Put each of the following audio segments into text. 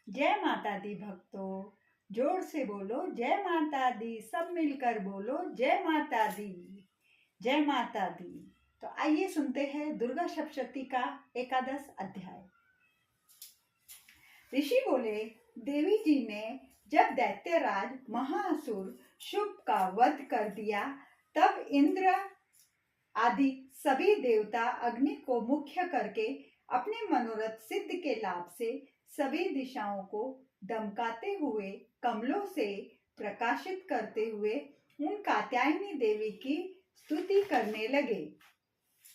जय माता दी भक्तों, जोर से बोलो जय माता दी। सब मिलकर बोलो जय माता दी, जय माता दी। तो आइए सुनते हैं दुर्गा सप्तशती का एकादश अध्याय। ऋषि बोले, देवी जी ने जब दैत्यराज महाअसुर शुभ का वध कर दिया, तब इंद्र आदि सभी देवता अग्नि को मुख्य करके अपने मनोरथ सिद्ध के लाभ से सभी दिशाओं को दमकाते हुए कमलों से प्रकाशित करते हुए उन कात्यायनी देवी की स्तुति करने लगे।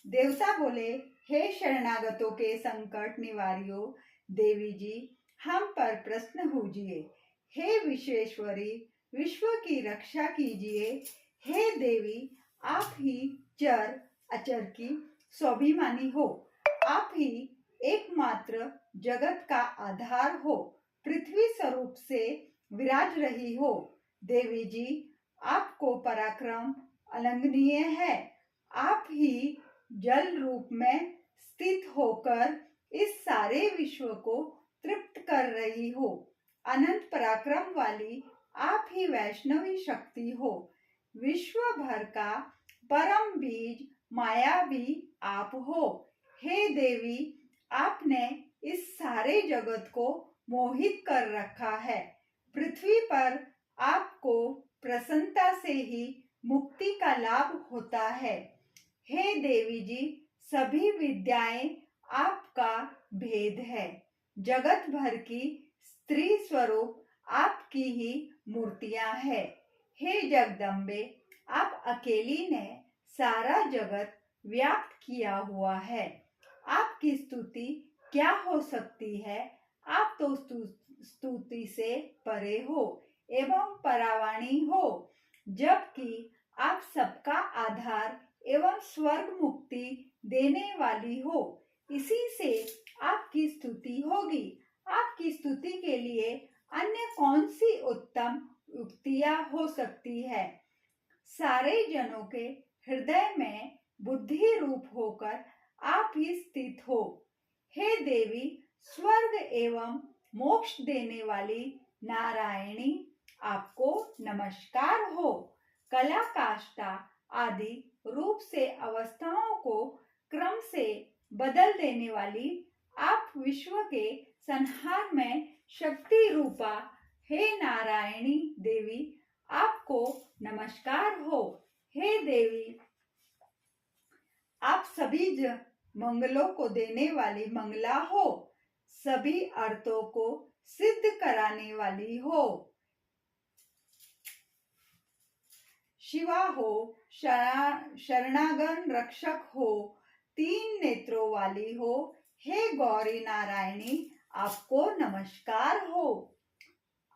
देवता बोले, हे शरणागतों के संकट निवारियों देवी जी, हम पर प्रसन्न होजिए। हे विश्वेश्वरी, विश्व की रक्षा कीजिए। हे देवी, आप ही चर अचर की स्वाभिमानी हो। आप ही एकमात्र जगत का आधार हो, पृथ्वी स्वरूप से विराज रही हो। देवी जी, आपको पराक्रम अलंघनीय है। आप ही जल रूप में स्थित होकर इस सारे विश्व को तृप्त कर रही हो। अनंत पराक्रम वाली आप ही वैष्णवी शक्ति हो। विश्व भर का परम बीज माया भी आप हो। हे देवी, आपने इस सारे जगत को मोहित कर रखा है। पृथ्वी पर आपको प्रसन्नता से ही मुक्ति का लाभ होता है। हे देवी जी, सभी विद्याएं आपका भेद है। जगत भर की स्त्री स्वरूप आपकी ही मूर्तियां हैं। हे जगदम्बे, आप अकेली ने सारा जगत व्याप्त किया हुआ है। आपकी स्तुति क्या हो सकती है? आप तो स्तुति से परे हो एवं परावाणी हो, जबकि आप सबका आधार एवं स्वर्ग मुक्ति देने वाली हो। इसी से आपकी स्तुति होगी। आपकी स्तुति के लिए अन्य कौन सी उत्तम युक्तियां हो सकती है? सारे जनों के हृदय में बुद्धि रूप होकर आप ही स्थित हो। हे देवी, स्वर्ग एवं मोक्ष देने वाली नारायणी, आपको नमस्कार हो। कला काष्ठा आदि रूप से अवस्थाओं को क्रम से बदल देने वाली आप विश्व के संहार में शक्ति रूपा हे नारायणी देवी, आपको नमस्कार हो। हे देवी, आप सभी मंगलों को देने वाली मंगला हो, सभी अर्थों को सिद्ध कराने वाली हो। शिवा हो, शरणागन रक्षक हो, तीन नेत्रों वाली हो। हे गौरी नारायणी, आपको नमस्कार हो।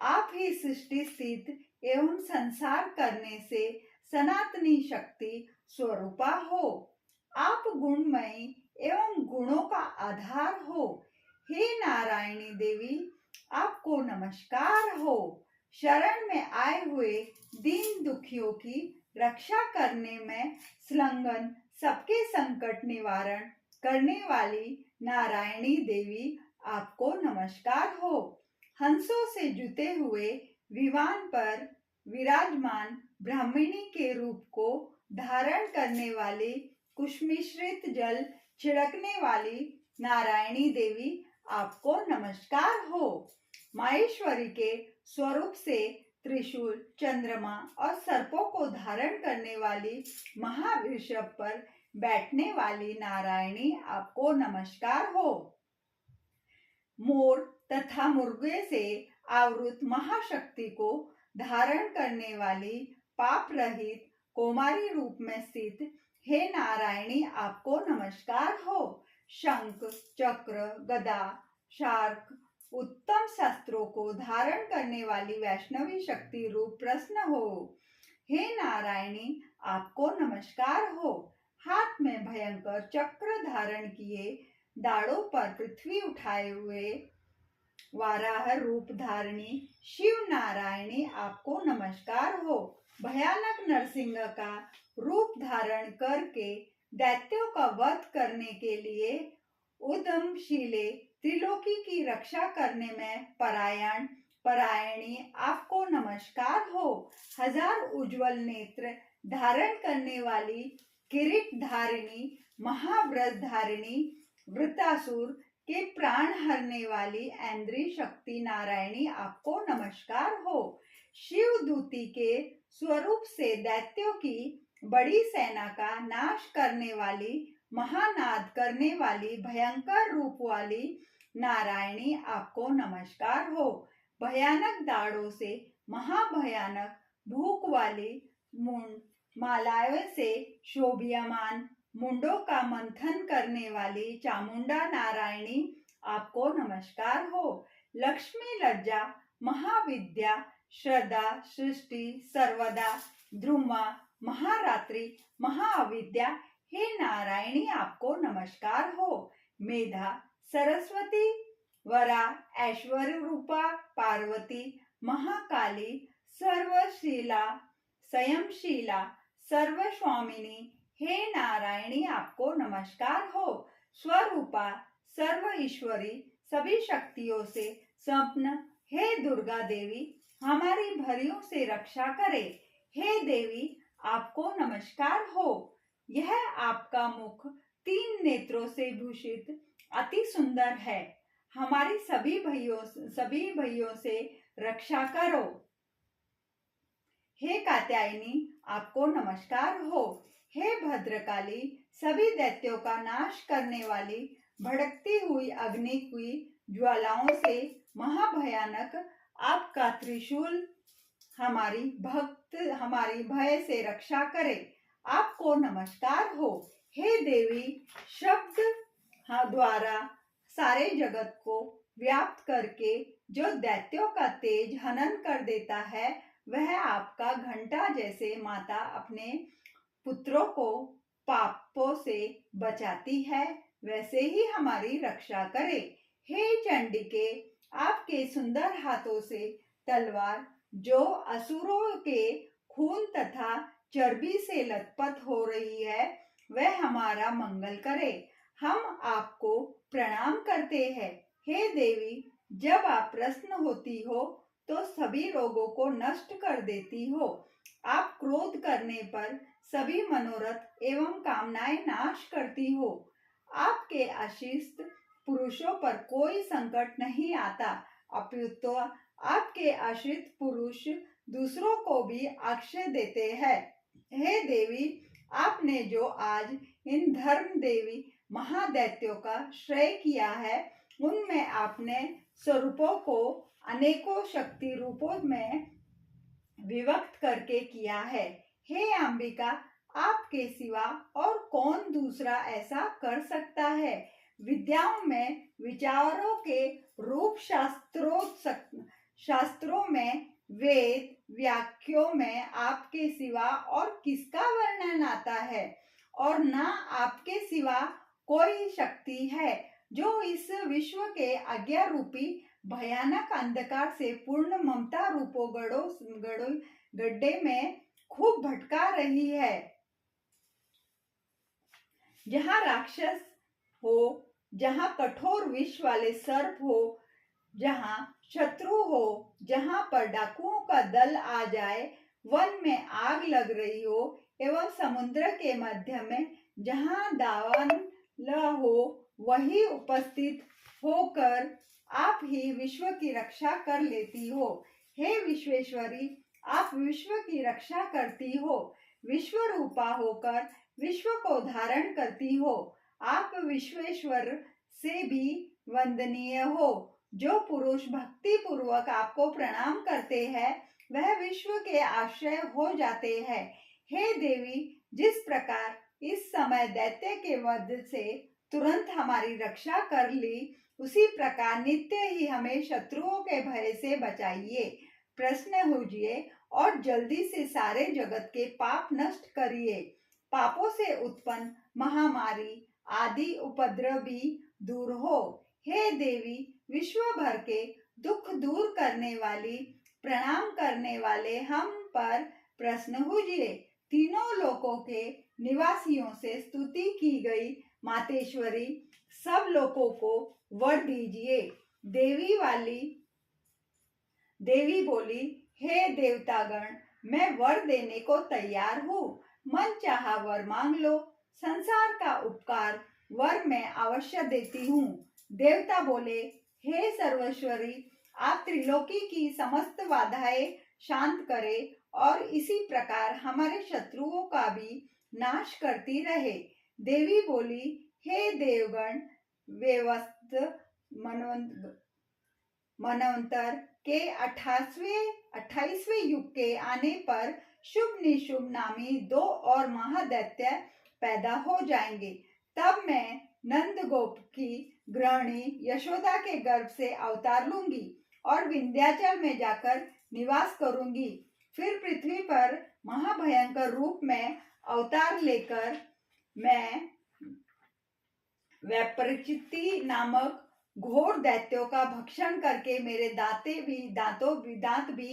आप ही सृष्टि स्थित एवं संसार करने से सनातनी शक्ति स्वरूपा हो। आप गुणमयी एवं गुणों का आधार हो। हे नारायणी देवी, आपको नमस्कार हो। शरण में आए हुए दीन दुखियों की रक्षा करने में संलग्न सबके संकट निवारण करने वाली नारायणी देवी, आपको नमस्कार हो। हंसों से जुते हुए विमान पर विराजमान ब्राह्मणी के रूप को धारण करने वाली, कुसुमिश्रित जल छिड़कने वाली नारायणी देवी, आपको नमस्कार हो। माहेश्वरी के स्वरूप से त्रिशूल, चंद्रमा और सर्पों को धारण करने वाली, महावृषभ पर बैठने वाली नारायणी, आपको नमस्कार हो। मोर तथा मुर्गे से आवृत महाशक्ति को धारण करने वाली, पाप रहित कौमारी रूप में स्थित हे नारायणी, आपको नमस्कार हो। शंख, चक्र, गदा, शार्क, उत्तम शस्त्रों को धारण करने वाली वैष्णवी शक्ति रूप प्रसन्न हो। हे नारायणी, आपको नमस्कार हो। हाथ में भयंकर चक्र धारण किए, दाढ़ों पर पृथ्वी उठाए हुए वाराह रूप धारणी शिव नारायणी, आपको नमस्कार हो। भयानक नरसिंह का रूप धारण करके दैत्यों का वध करने के लिए उद्यमशीले त्रिलोकी की रक्षा करने में परायणी आपको नमस्कार हो। हजार उज्जवल नेत्र धारण करने वाली, किरीट धारिणी, महाव्रत धारिणी, वृतासुर के प्राण हरने वाली ऐन्द्री शक्ति नारायणी आपको नमस्कार हो। शिव दूती के स्वरूप से दैत्यों की बड़ी सेना का नाश करने वाली, महानाद करने वाली, भयंकर रूप वाली नारायणी आपको नमस्कार हो। भयानक दाढ़ों से महाभयानक भूख वाली, मालाओं से शोभियमान, मुंडों का मंथन करने वाली चामुंडा नारायणी आपको नमस्कार हो। लक्ष्मी लज्जा, महाविद्या, श्रद्धा, सृष्टि, सर्वदा, ध्रुमा, महारात्रि, महाअविद्या, हे नारायणी आपको नमस्कार हो। मेधा, सरस्वती, वरा, ऐश्वर्य रूपा, पार्वती, महाकाली, सर्वशीला, संयमशीला, सर्वस्वामिनी, हे नारायणी आपको नमस्कार हो। स्वरूपा, सर्व ईश्वरी, सभी शक्तियों से संपन्न, हे दुर्गा देवी हमारी भरियों से रक्षा करे। हे देवी आपको नमस्कार हो। यह आपका मुख 3 नेत्रों से भूषित अति सुंदर है। हमारी सभी भइयों से रक्षा करो। हे कात्यायनी आपको नमस्कार हो। हे भद्रकाली, सभी दैत्यों का नाश करने वाली, भड़कती हुई अग्नि की ज्वालाओं से महाभयानक आपका त्रिशूल हमारी भय से रक्षा करे। आपको नमस्कार हो। हे देवी, शब्द द्वारा सारे जगत को व्याप्त करके जो दैत्यों का तेज हनन कर देता है, वह आपका घंटा जैसे माता अपने पुत्रों को पापों से बचाती है, वैसे ही हमारी रक्षा करे। हे चंडिके, आपके सुंदर हाथों से तलवार जो असुरों के खून तथा चर्बी से लथपथ हो रही है, वह हमारा मंगल करे। हम आपको प्रणाम करते हैं। हे देवी, जब आप प्रसन्न होती हो तो सभी रोगों को नष्ट कर देती हो। आप क्रोध करने पर सभी मनोरथ एवं कामनाएं नाश करती हो। आपके आशीष पुरुषों पर कोई संकट नहीं आता, अपितु आपके आश्रित पुरुष दूसरों को भी आश्रय देते हैं। हे देवी, आपने जो आज इन धर्म देवी महादैत्यों का श्रेय किया है, उनमें आपने स्वरूपों को अनेकों शक्ति रूपों में विभक्त करके किया है। हे अंबिका, आपके सिवा और कौन दूसरा ऐसा कर सकता है। विद्याओं में, विचारों के रूप, शास्त्रों में, वेद वाक्यों में आपके सिवा और किसका वर्णन आता है। और ना आपके सिवा कोई शक्ति है जो इस विश्व के अज्ञा रूपी भयानक अंधकार से पूर्ण ममता रूपों गड्ढे में खूब भटका रही है। जहाँ राक्षस हो, जहाँ कठोर विष वाले सर्प हो, जहाँ शत्रु हो, जहाँ पर डाकुओं का दल आ जाए, वन में आग लग रही हो एवं समुद्र के मध्य में जहाँ दावान हो, वही उपस्थित होकर आप ही विश्व की रक्षा कर लेती हो। हे विश्वेश्वरी, आप विश्व की रक्षा करती हो। विश्व रूपा होकर विश्व को धारण करती हो। आप विश्वेश्वर से भी वंदनीय हो। जो पुरुष भक्ति पूर्वक आपको प्रणाम करते हैं, वह विश्व के आश्रय हो जाते हैं। हे देवी, जिस प्रकार इस समय दैत्य के वध से तुरंत हमारी रक्षा कर ली, उसी प्रकार नित्य ही हमें शत्रुओं के भय से बचाइए। प्रसन्न होइए और जल्दी से सारे जगत के पाप नष्ट करिए। पापों से उत्पन्न महामारी आदि उपद्रव भी दूर हो। हे देवी, विश्व भर के दुख दूर करने वाली, प्रणाम करने वाले हम पर प्रसन्न होइए। तीनों लोकों के निवासियों से स्तुति की गई मातेश्वरी, सब लोगों को वर दीजिए। देवी बोली, हे देवतागण, मैं वर देने को तैयार हूँ। मन चाहा वर मांग लो। संसार का उपकार वर मैं अवश्य देती हूँ। देवता बोले, हे सर्वेश्वरी, आप त्रिलोकी की समस्त बाधाएं शांत करें और इसी प्रकार हमारे शत्रुओं का भी नाश करती रहे। देवी बोली, हे देवगण, वेवस्त मनवंतर के 28वें युग के आने पर शुभ निशुभ नामी 2 और महादैत्य पैदा हो जाएंगे। तब मैं नंद गोप की गृहिणी यशोदा के गर्भ से अवतार लूंगी और विंध्याचल में जाकर निवास करूंगी। फिर पृथ्वी पर महाभयंकर रूप में अवतार लेकर मैं वैपरिचिति नामक घोर दैत्यों का भक्षण करके मेरे दांत भी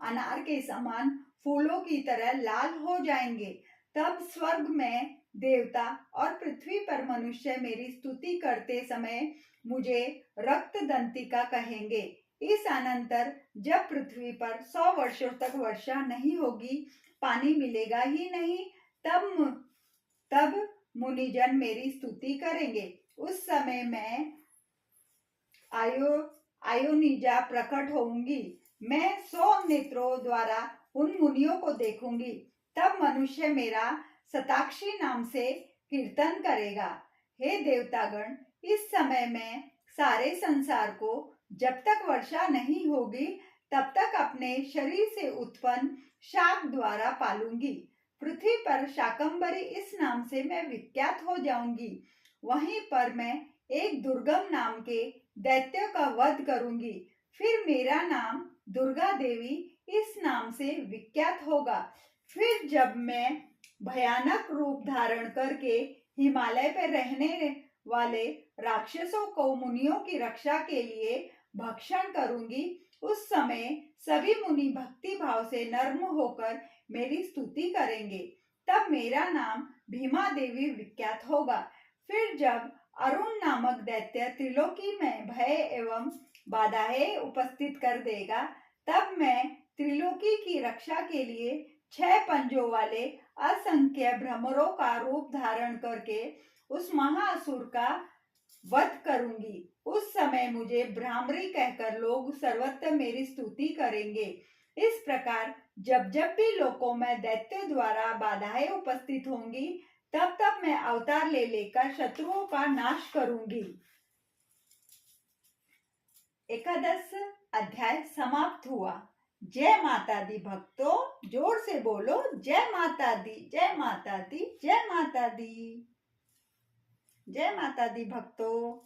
अनार के समान फूलों की तरह लाल हो जाएंगे। तब स्वर्ग में देवता और पृथ्वी पर मनुष्य मेरी स्तुति करते समय मुझे रक्त दंतिका कहेंगे। इस अनंतर जब पृथ्वी पर 100 वर्षों तक वर्षा नहीं होगी, पानी मिलेगा ही नहीं, तब मुनिजन मेरी स्तुति करेंगे। उस समय मैं आयोनिजा प्रकट होंगी। मैं 100 नेत्रों द्वारा उन मुनियों को देखूंगी। तब मनुष्य मेरा शताक्षी नाम से कीर्तन करेगा। हे देवतागण, इस समय मैं सारे संसार को जब तक वर्षा नहीं होगी तब तक अपने शरीर से उत्पन्न शाक द्वारा पालूंगी। पृथ्वी पर शाकंभरी इस नाम से मैं विख्यात हो जाऊंगी। वहीं पर मैं एक दुर्गम नाम के दैत्य का वध करूंगी। फिर मेरा नाम दुर्गा देवी इस नाम से विख्यात होगा। फिर जब मैं भयानक रूप धारण करके हिमालय पर रहने वाले राक्षसों को मुनियों की रक्षा के लिए भक्षण करूंगी, उस समय सभी मुनि भक्ति भाव से नर्म होकर मेरी स्तुति करेंगे। तब मेरा नाम भीमा देवी विख्यात होगा। फिर जब अरुण नामक दैत्य त्रिलोकी में भय एवं बाधाएं उपस्थित कर देगा, तब मैं त्रिलोकी की रक्षा के लिए 6 पंजों वाले असंख्य भ्रमरों का रूप धारण करके उस महाअसुर का वध करूंगी। उस समय मुझे भ्रामरी कहकर लोग सर्वत्र मेरी स्तुति करेंगे। इस प्रकार जब जब भी लोकों में दैत्यों द्वारा बाधाएं उपस्थित होंगी, तब तब मैं अवतार ले लेकर शत्रुओं का नाश करूंगी। 11 अध्याय समाप्त हुआ। जय माता दी भक्तों, जोर से बोलो जय माता दी, जय माता दी, जय माता दी, जय माता दी भक्तों।